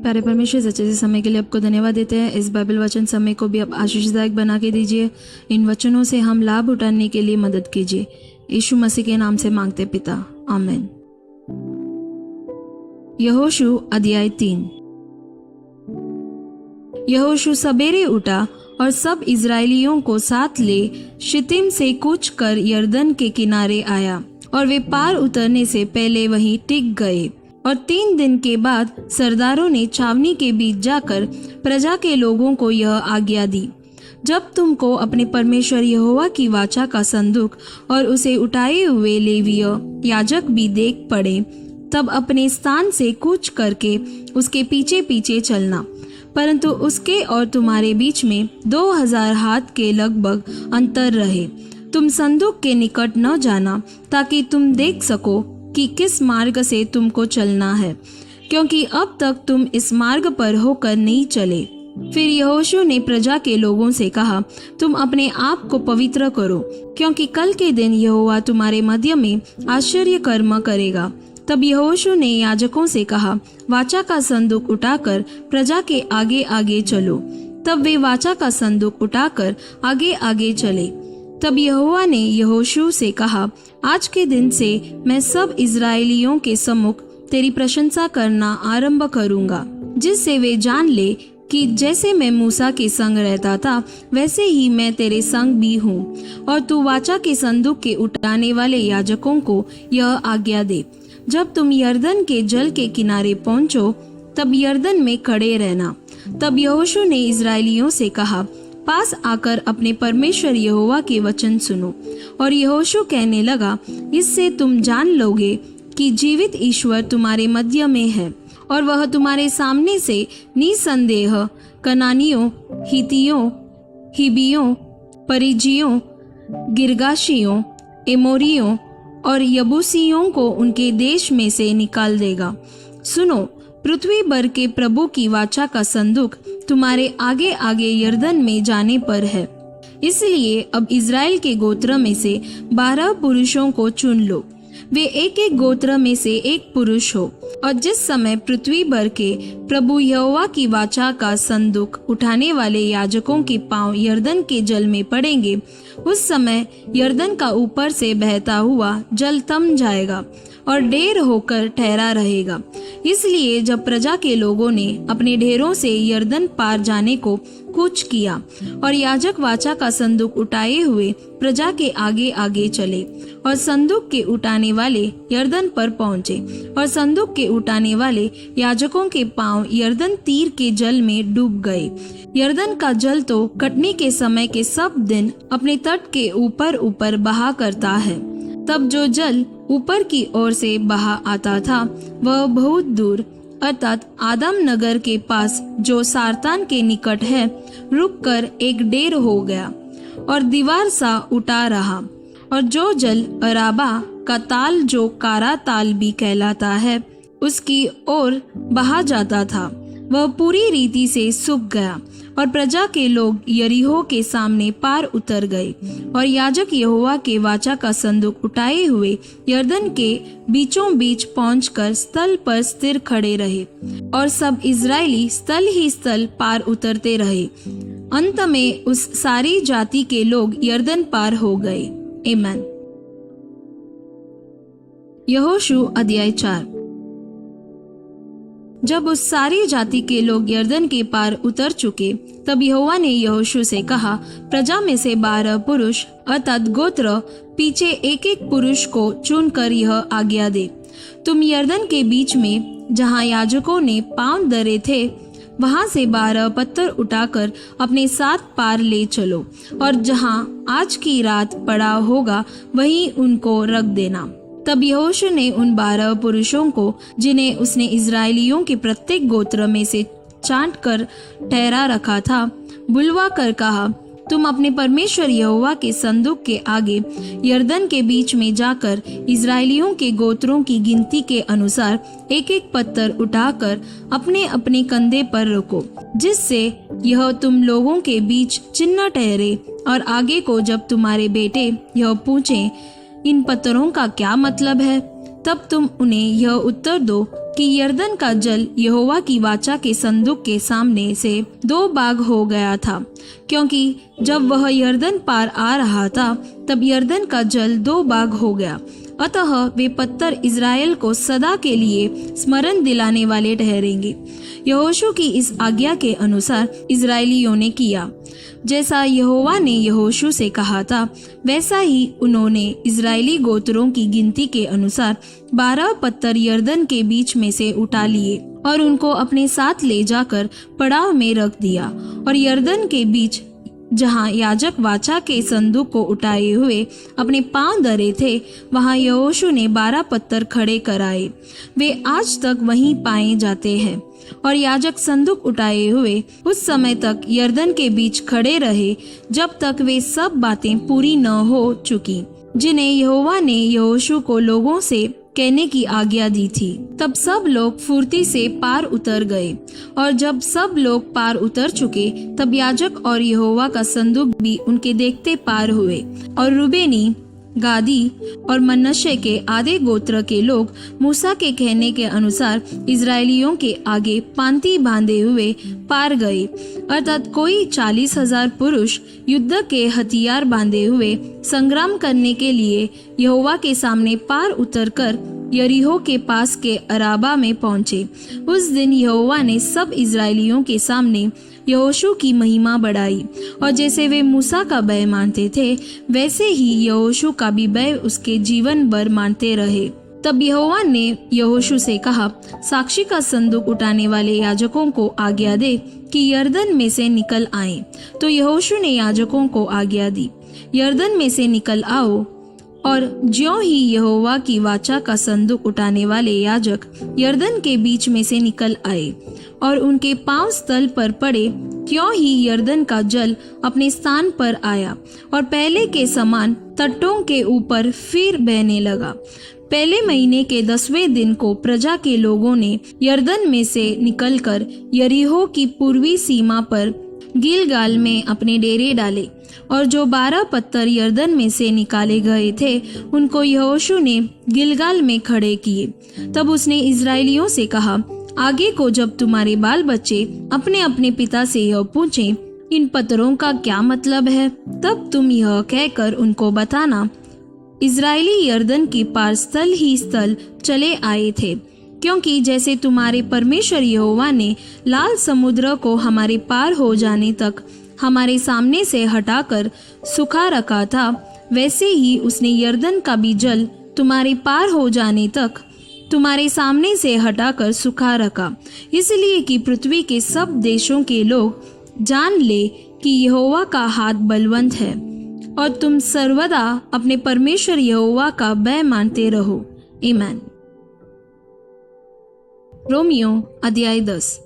प्यारे परमेश्वर, सच्चे से समय के लिए आपको धन्यवाद देते हैं। इस बाइबल वचन समय को भी आप आशीषदायक बना के दीजिए। इन वचनों से हम लाभ उठाने के लिए मदद कीजिए। यीशु मसीह के नाम से मांगते पिता, आमीन। यहोशू अध्याय 3। यहोशू सवेरे उठा और सब इजरायलियों को साथ ले शितिम से कूच कर यरदन के किनारे आया, और वे पार उतरने से पहले वहीं टिक गए। और 3 दिन के बाद सरदारों ने छावनी के बीच जाकर प्रजा के लोगों को यह आज्ञा दी, जब तुमको अपने परमेश्वर यहोवा की वाचा का संदूक और उसे उठाए हुए लेवीय याजक भी देख पड़े, तब अपने स्थान से कूच करके उसके पीछे पीछे चलना, परंतु उसके और तुम्हारे बीच में 2000 हाथ के लगभग अंतर रहे। तुम संदूक के निकट न जाना, ताकि तुम देख सको कि किस मार्ग से तुमको चलना है, क्योंकि अब तक तुम इस मार्ग पर होकर नहीं चले। फिर यहोशू ने प्रजा के लोगों से कहा, तुम अपने आप को पवित्र करो, क्योंकि कल के दिन यहोवा तुम्हारे मध्य में आश्चर्य कर्म करेगा। तब यहोशू ने याजकों से कहा, वाचा का संदूक उठाकर प्रजा के आगे आगे चलो। तब वे वाचा का संदूक उठाकर आगे आगे चले। तब यहोवा ने यहोशू से कहा, आज के दिन से मैं सब इजरायलियों के सम्मुख तेरी प्रशंसा करना आरंभ करूंगा, जिससे वे जान ले कि जैसे मैं मूसा के संग रहता था, वैसे ही मैं तेरे संग भी हूँ। और तू वाचा के संदूक के उठाने वाले याजकों को यह आज्ञा दे, जब तुम यरदन के जल के किनारे पहुंचो, तब यरदन में खड़े रहना। तब यहोशू ने इजरायलियों से कहा, पास आकर अपने परमेश्वर यहोवा के वचन सुनो। और यहोशू कहने लगा, इससे तुम जान लोगे कि जीवित ईश्वर तुम्हारे मध्य में है, और वह तुम्हारे सामने से निसंदेह कनानियों, हितियों, हिबियों, परिजियों, गिरगाशियों, एमोरियों और यबूसियों को उनके देश में से निकाल देगा। सुनो, पृथ्वी भर के प्रभु की वाचा का संदूक तुम्हारे आगे आगे यरदन में जाने पर है। इसलिए अब इज़राइल के गोत्र में से 12 पुरुषों को चुन लो। वे एक एक गोत्र में से एक पुरुष हो। और जिस समय पृथ्वी भर के प्रभु यहोवा की वाचा का संदूक उठाने वाले याजकों के पांव यरदन के जल में पड़ेंगे, उस समय यरदन का ऊपर से बहता हुआ जल थम जाएगा और ढेर होकर ठहरा रहेगा। इसलिए जब प्रजा के लोगों ने अपने ढेरों से यरदन पार जाने को कूच किया, और याजक वाचा का संदूक उठाए हुए प्रजा के आगे आगे चले, और संदूक के उठाने वाले यरदन पर पहुंचे, और संदूक के उठाने वाले याजकों के पांव यरदन तीर के जल में डूब गए। यरदन का जल तो कटनी के समय के सब दिन अपने तट के ऊपर ऊपर बहा करता है। तब जो जल ऊपर की ओर से बहा आता था, वह बहुत दूर, अर्थात आदम नगर के पास जो सारतान के निकट है, रुककर एक ढेर हो गया और दीवार सा उठा रहा। और जो जल अराबा का ताल, जो कारा ताल भी कहलाता है, उसकी ओर बहा जाता था, वह पूरी रीति से सूख गया। और प्रजा के लोग यरीहो के सामने पार उतर गए। और याजक यहोवा के वाचा का संदूक उठाए हुए यरदन के बीचों बीच पहुंचकर स्थल पर स्थिर खड़े रहे, और सब इजरायली स्थल ही स्थल पार उतरते रहे। अंत में उस सारी जाति के लोग यरदन पार हो गए। आमीन। यहोशू अध्याय 4। जब उस सारी जाति के लोग यरदन के पार उतर चुके, तब यहोवा ने यहोशू से कहा, प्रजा में से 12 पुरुष अर्थात गोत्र पीछे एक एक पुरुष को चुनकर यह आज्ञा दे, तुम यरदन के बीच में जहाँ याजकों ने पांव धरे थे, वहां से 12 पत्थर उठाकर अपने साथ पार ले चलो, और जहाँ आज की रात पड़ा होगा वहीं उनको रख देना। तब यहोशू ने उन 12 पुरुषों को, जिन्हें उसने इजरायलियों के प्रत्येक गोत्र में से छांट कर ठहरा रखा था, बुलवा कर कहा, तुम अपने परमेश्वर यहोवा के संदूक के आगे यरदन के बीच में जाकर इजरायलियों के गोत्रों की गिनती के अनुसार एक एक पत्थर उठाकर अपने अपने कंधे पर रखो, जिससे यह तुम लोगों के बीच चिन्ह ठहरे। और आगे को जब तुम्हारे बेटे यह पूछें, इन पत्थरों का क्या मतलब है, तब तुम उन्हें यह उत्तर दो, कि यरदन का जल यहोवा की वाचा के संदूक के सामने से 2 भाग हो गया था, क्योंकि जब वह यरदन पार आ रहा था तब यरदन का जल 2 भाग हो गया। अतः वे पत्थर इज़राइल को सदा के लिए स्मरण दिलाने वाले ठहरेंगे। यहोशू की इस आज्ञा के अनुसार इज़राइलियों ने किया। जैसा यहोवा ने यहोशू से कहा था, वैसा ही उन्होंने इज़राइली गोत्रों की गिनती के अनुसार 12 पत्थर यरदन के बीच में से उठा लिए और उनको अपने साथ ले जाकर पड़ाव में रख दिया। और यरदन के बीच जहाँ याजक वाचा के संदूक को उठाए हुए अपने पांव धरे थे, वहाँ यहोशू ने 12 पत्थर खड़े कराए। वे आज तक वहीं पाए जाते हैं। और याजक संदूक उठाए हुए उस समय तक यरदन के बीच खड़े रहे जब तक वे सब बातें पूरी न हो चुकी जिन्हें यहोवा ने यहोशू को लोगों से कहने की आज्ञा दी थी। तब सब लोग फुर्ती से पार उतर गए। और जब सब लोग पार उतर चुके तब याजक और यहोवा का संदूक भी उनके देखते पार हुए। और रूबेनी, गादी और मनश्शे के आधे गोत्र के लोग मूसा के कहने के अनुसार इज़राइलियों के आगे पांति बांधे हुए पार गए, अर्थात कोई 40,000 पुरुष युद्ध के हथियार बांधे हुए संग्राम करने के लिए यहोवा के सामने पार उतरकर यरीहो के पास के अराबा में पहुंचे। उस दिन यहोवा ने सब इज़राइलियों के सामने यहोशू की महिमा बढ़ाई, और जैसे वे मूसा का भय मानते थे वैसे ही यहोशू का भी भय उसके जीवन भर मानते रहे। तब यहोवा ने यहोशू से कहा, साक्षी का संदूक उठाने वाले याजकों को आज्ञा दे कि यरदन में से निकल आए। तो यहोशू ने याजकों को आज्ञा दी, यरदन में से निकल आओ। और ज्यों ही यहोवा की वाचा का संदूक उठाने वाले याजक यरदन के बीच में से निकल आए और उनके पांव स्थल पर पड़े, त्यों ही यरदन का जल अपने स्थान पर आया और पहले के समान तटों के ऊपर फिर बहने लगा। पहले महीने के 10वें दिन को प्रजा के लोगों ने यरदन में से निकलकर यरीहो की पूर्वी सीमा पर गिलगाल में अपने डेरे डाले। और जो 12 पत्थर यरदन में से निकाले गए थे उनको यहोशू ने गिलगाल में खड़े किए। तब उसने इज़राइलियों से कहा, आगे को जब तुम्हारे बाल बच्चे अपने अपने पिता से यह पूछें, इन पत्थरों का क्या मतलब है, तब तुम यह कहकर उनको बताना, इज़राइली यरदन के पार स्थल ही स्थल चले आए थे, क्योंकि जैसे तुम्हारे परमेश्वर यहोवा ने लाल समुद्र को हमारे पार हो जाने तक हमारे सामने से हटाकर सुखा रखा था, वैसे ही उसने यरदन का भी जल तुम्हारे पार हो जाने तक तुम्हारे सामने से हटाकर सुखा रखा, इसलिए कि पृथ्वी के सब देशों के लोग जान ले कि यहोवा का हाथ बलवंत है और तुम सर्वदा अपने परमेश्वर यहोवा का भय मानते रहो। आमीन। रोमियो अध्याय 10।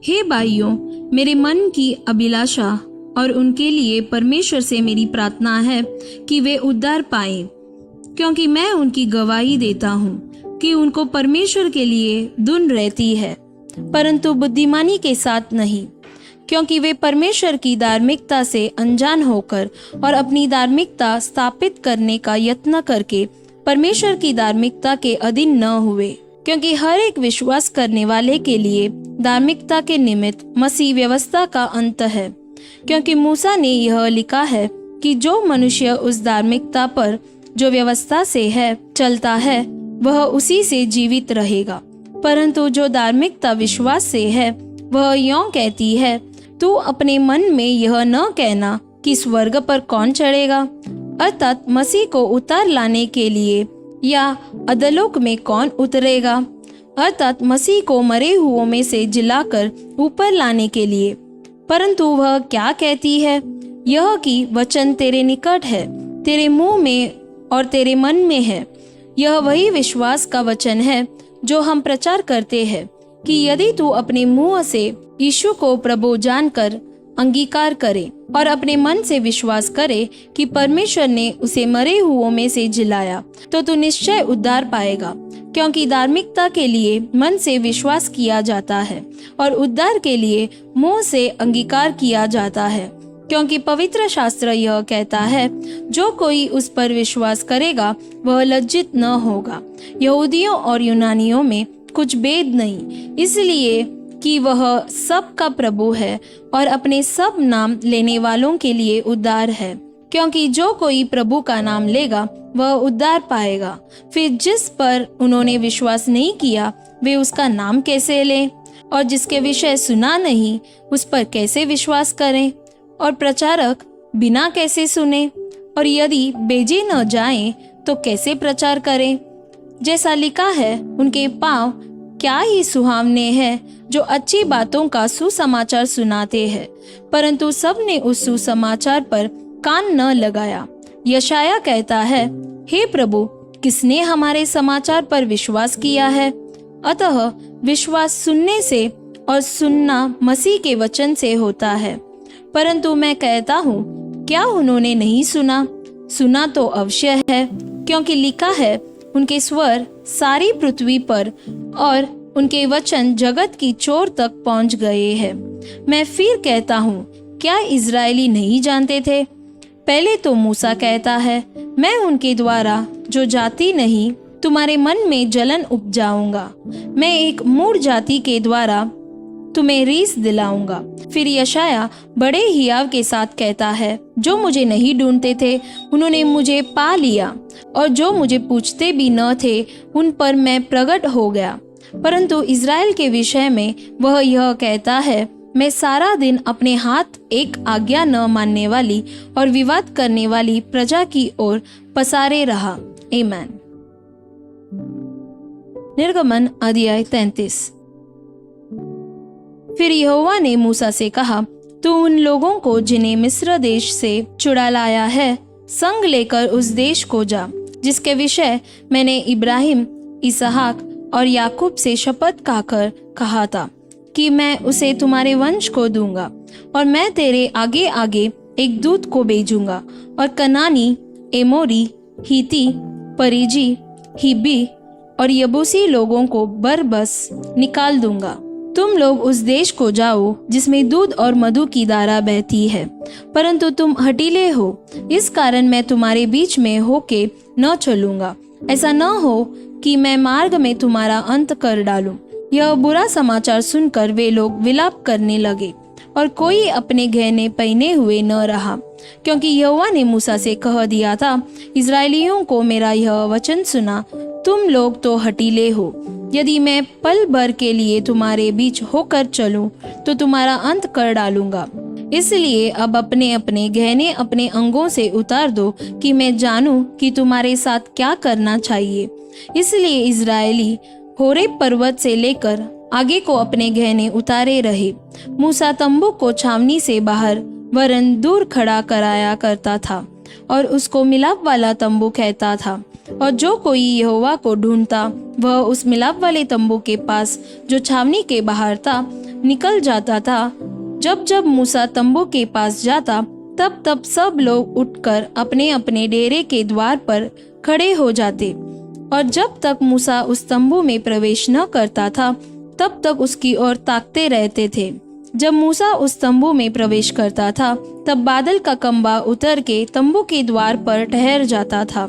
हे भाइयों, मेरे मन की अभिलाषा और उनके लिए परमेश्वर से मेरी प्रार्थना है कि वे उद्धार पाएं, क्योंकि मैं उनकी गवाही देता हूँ कि उनको परमेश्वर के लिए धुन रहती है, परंतु बुद्धिमानी के साथ नहीं, क्योंकि वे परमेश्वर की धार्मिकता से अनजान होकर और अपनी धार्मिकता स्थापित करने का यत्न करके परमेश्वर की धार्मिकता के अधीन न हुए। क्योंकि हर एक विश्वास करने वाले के लिए धार्मिकता के निमित्त मसीह व्यवस्था का अंत है, क्योंकि मूसा ने यह लिखा है कि जो मनुष्य उस धार्मिकता पर जो व्यवस्था से है चलता है वह उसी से जीवित रहेगा, परंतु जो धार्मिकता विश्वास से है वह यों कहती है, तू अपने मन में यह न कहना कि स्वर्ग पर कौन चढ़ेगा, अर्थात मसीह को उतार लाने के लिए, या अधोलोक में कौन उतरेगा, अर्थात मसीह को मरे हुओं में से जिलाकर ऊपर लाने के लिए। परंतु वह क्या कहती है, यह कि वचन तेरे निकट है, तेरे मुंह में और तेरे मन में है। यह वही विश्वास का वचन है जो हम प्रचार करते हैं कि यदि तू अपने मुंह से यीशु को प्रभु जानकर अंगीकार करे और अपने मन से विश्वास करे कि परमेश्वर ने उसे मरे हुओं में से जिलाया, तो तू निश्चय उद्धार पाएगा। क्योंकि धार्मिकता के लिए मन से विश्वास किया जाता है और उद्धार के लिए मुंह से अंगीकार किया जाता है। क्योंकि पवित्र शास्त्र यह कहता है, जो कोई उस पर विश्वास करेगा वह लज्जित न होगा। यहूदियों और यूनानियों में कुछ भेद नहीं, इसलिए कि वह सब का प्रभु है और अपने सब नाम लेने वालों के लिए उद्धार है। क्योंकि जो कोई प्रभु का नाम लेगा वह उद्धार पाएगा। फिर जिस पर उन्होंने विश्वास नहीं किया वे उसका नाम कैसे लें? और जिसके विषय सुना नहीं उस पर कैसे विश्वास करें? और प्रचारक बिना कैसे सुने? और यदि भेजे न जाएं तो कैसे प्रचार करें? जैसा लिखा है, उनके पांव क्या ही सुहावने हैं जो अच्छी बातों का सुसमाचार सुनाते हैं, परंतु सबने उस सुसमाचार पर कान न लगाया। यशाया कहता है, हे प्रभु, किसने हमारे समाचार पर विश्वास किया है? अतः विश्वास सुनने से और सुनना मसीह के वचन से होता है। परंतु मैं कहता हूँ, क्या उन्होंने नहीं सुना? सुना तो अवश्य है, क्योंकि लिखा है, उनके स्वर सारी पृथ्वी पर और उनके वचन जगत की चोर तक पहुंच गए हैं। मैं फिर कहता हूँ, क्या इजरायली नहीं जानते थे? पहले तो मूसा कहता है, मैं उनके द्वारा जो जाति नहीं तुम्हारे मन में जलन उपजाऊंगा, मैं एक मूढ़ जाति के द्वारा तुम्हें रीस दिलाऊंगा। फिर यशाया बड़े हियाव के साथ कहता है, जो मुझे नहीं ढूंढते थे उन्होंने मुझे पा लिया, और जो मुझे पूछते भी न थे उन पर मैं प्रकट हो गया। परंतु इज़राइल के विषय में वह यह कहता है, मैं सारा दिन अपने हाथ एक आज्ञा न मानने वाली और विवाद करने वाली प्रजा की ओर पसारे रहा। आमीन। निर्गमन अध्याय 33। फिर यहोवा ने मूसा से कहा, तू उन लोगों को जिन्हें मिस्र देश से छुड़ा लाया है संग लेकर उस देश को जा, जिसके विषय मैंने इब्राहिम, इसहाक और याकूब से शपथ खाकर कहा था कि मैं उसे तुम्हारे वंश को दूंगा। और मैं तेरे आगे आगे एक दूत को भेजूंगा और कनानी, एमोरी, हिती, परिजी, हिब्बी और यबूसी लोगों को बरबस निकाल दूंगा। तुम लोग उस देश को जाओ जिसमें दूध और मधु की धारा बहती है, परंतु तुम हठीले हो, इस कारण मैं तुम्हारे बीच में होके न चलूंगा। ऐसा न हो कि मैं मार्ग में तुम्हारा अंत कर डालूं। यह बुरा समाचार सुनकर वे लोग विलाप करने लगे और कोई अपने गहने पहने हुए न रहा, क्योंकि यहोवा ने मूसा से कह दिया था, इजरायलियों को मेरा यह वचन सुना, तुम लोग तो हठीले हो। यदि मैं पल भर के लिए तुम्हारे बीच होकर चलूं तो तुम्हारा अंत कर डालूंगा। इसलिए अब अपने अपने गहने अपने अंगों से उतार दो कि मैं जानूं कि तुम्हारे साथ क्या करना चाहिए। इसलिए इजरायली होरेब पर्वत से लेकर आगे को अपने गहने उतारे रहे। मूसा तंबू को छावनी से बाहर वरन दूर खड़ा कराया करता था और उसको मिलाप वाला तंबू कहता था। और जो कोई यहोवा को ढूंढता वह उस मिलाप वाले तंबू के पास जो छावनी के बाहर था निकल जाता था। जब जब मूसा तंबू के पास जाता तब तब सब लोग उठकर अपने अपने डेरे के द्वार पर खड़े हो जाते, और जब तक मूसा उस तंबू में प्रवेश न करता था तब तक उसकी ओर ताकते रहते थे। जब मूसा उस तंबू में प्रवेश करता था तब बादल का खंभा उतर के तंबू के द्वार पर ठहर जाता था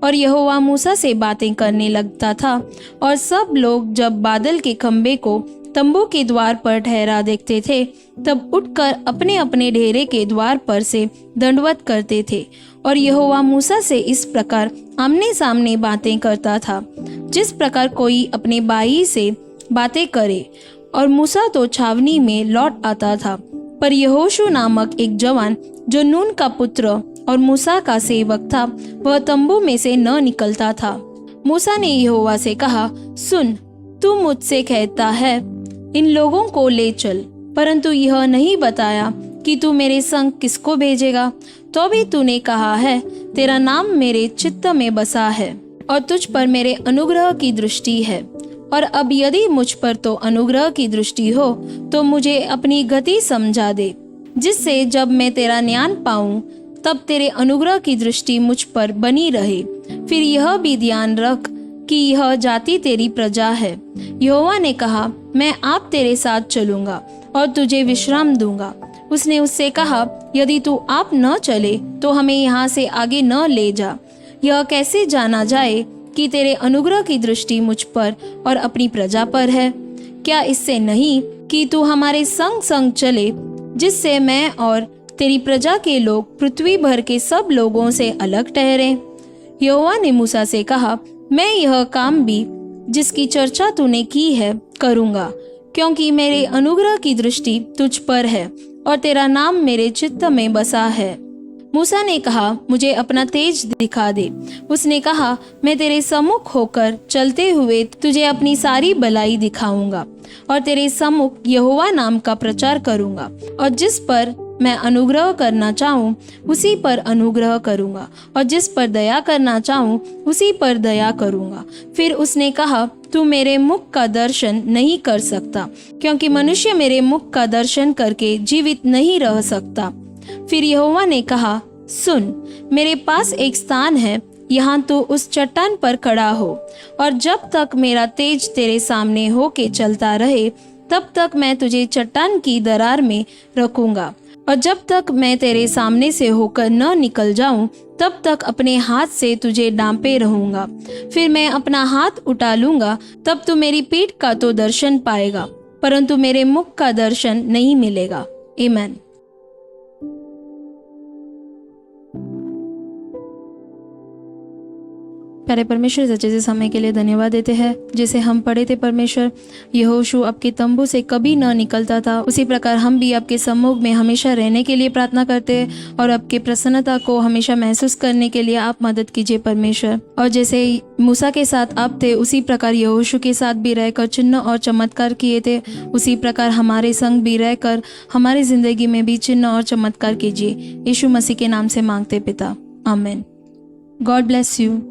और यहोवा मूसा से बातें करने लगता था। और सब लोग जब बादल के खंभे को तंबू के द्वार पर ठहरा देखते थे तब उठकर अपने अपने डेरे के द्वार पर से दंडवत करते थे। और यहोवा मूसा से इस प्रकार आमने सामने बातें करता था जिस प्रकार कोई अपने भाई से बातें करे, और मूसा तो छावनी में लौट आता था। पर यहोशू नामक एक जवान जो नून का पुत्र और मूसा का सेवक था वह तंबू में से न निकलता था। मूसा ने यहोवा से कहा, सुन, तू मुझसे कहता है इन लोगों को ले चल, परंतु यह नहीं बताया कि तू मेरे संग किसको भेजेगा। तो भी तूने कहा है, तेरा नाम मेरे चित्त में बसा है और तुझ पर मेरे अनुग्रह की दृष्टि है। और अब यदि मुझ पर तो अनुग्रह की दृष्टि हो तो मुझे अपनी गति समझा दे, जिससे जब मैं तेरा ज्ञान पाऊं तब तेरे अनुग्रह की दृष्टि मुझ पर बनी रहे। फिर यह भी ध्यान रख कि यह जाति तेरी प्रजा है। यहोवा ने कहा, मैं आप तेरे साथ चलूंगा और तुझे विश्राम दूंगा। उसने उससे कहा, यदि तू आप न चले तो हमें यहाँ से आगे न ले जा। यह कैसे जाना जाए कि तेरे अनुग्रह की दृष्टि मुझ पर और अपनी प्रजा पर है? क्या इससे नहीं कि तू हमारे संग संग चले, जिससे मैं और तेरी प्रजा के लोग पृथ्वी भर के सब लोगों से अलग ठहरें? यहोवा ने मूसा से कहा, मैं यह काम भी जिसकी चर्चा तूने की है करूँगा, क्योंकि मेरे अनुग्रह की दृष्टि तुझ पर है और तेरा नाम मेरे चित्त में बसा है। मूसा ने कहा, मुझे अपना तेज दिखा दे। उसने कहा, मैं तेरे सम्मुख होकर चलते हुए तुझे अपनी सारी भलाई दिखाऊंगा और तेरे सम्मुख यहोवा नाम का प्रचार करूंगा, और जिस पर मैं अनुग्रह करना चाहूँ उसी पर अनुग्रह करूंगा, और जिस पर दया करना चाहूँ उसी पर दया करूंगा। फिर उसने कहा, तू मेरे मुख का दर्शन नहीं कर सकता, क्योंकि मनुष्य मेरे मुख का दर्शन करके जीवित नहीं रह सकता। फिर यहोवा ने कहा, सुन, मेरे पास एक स्थान है, यहाँ तो उस चट्टान पर खड़ा हो, और जब तक मेरा तेज तेरे सामने होके चलता रहे तब तक मैं तुझे चट्टान की दरार में रखूंगा, और जब तक मैं तेरे सामने से होकर न निकल जाऊं तब तक अपने हाथ से तुझे डांपे रहूंगा। फिर मैं अपना हाथ उठा लूंगा, तब तू मेरी पीठ का तो दर्शन पाएगा, परंतु मेरे मुख का दर्शन नहीं मिलेगा। आमीन। प्यारे परमेश्वर, सच्चे से समय के लिए धन्यवाद देते हैं। जैसे हम पढ़े थे परमेश्वर, यहोशू आपके तंबू से कभी न निकलता था, उसी प्रकार हम भी आपके सम्मुख में हमेशा रहने के लिए प्रार्थना करते हैं और आपके प्रसन्नता को हमेशा महसूस करने के लिए आप मदद कीजिए परमेश्वर। और जैसे मूसा के साथ आप थे, उसी प्रकार यहोशू के साथ भी रहकर चिन्ह और चमत्कार किए थे, उसी प्रकार हमारे संग भी रहकर हमारी जिंदगी में भी चिन्ह और चमत्कार कीजिए। यीशु मसीह के नाम से मांगते पिता, आमीन। God bless you.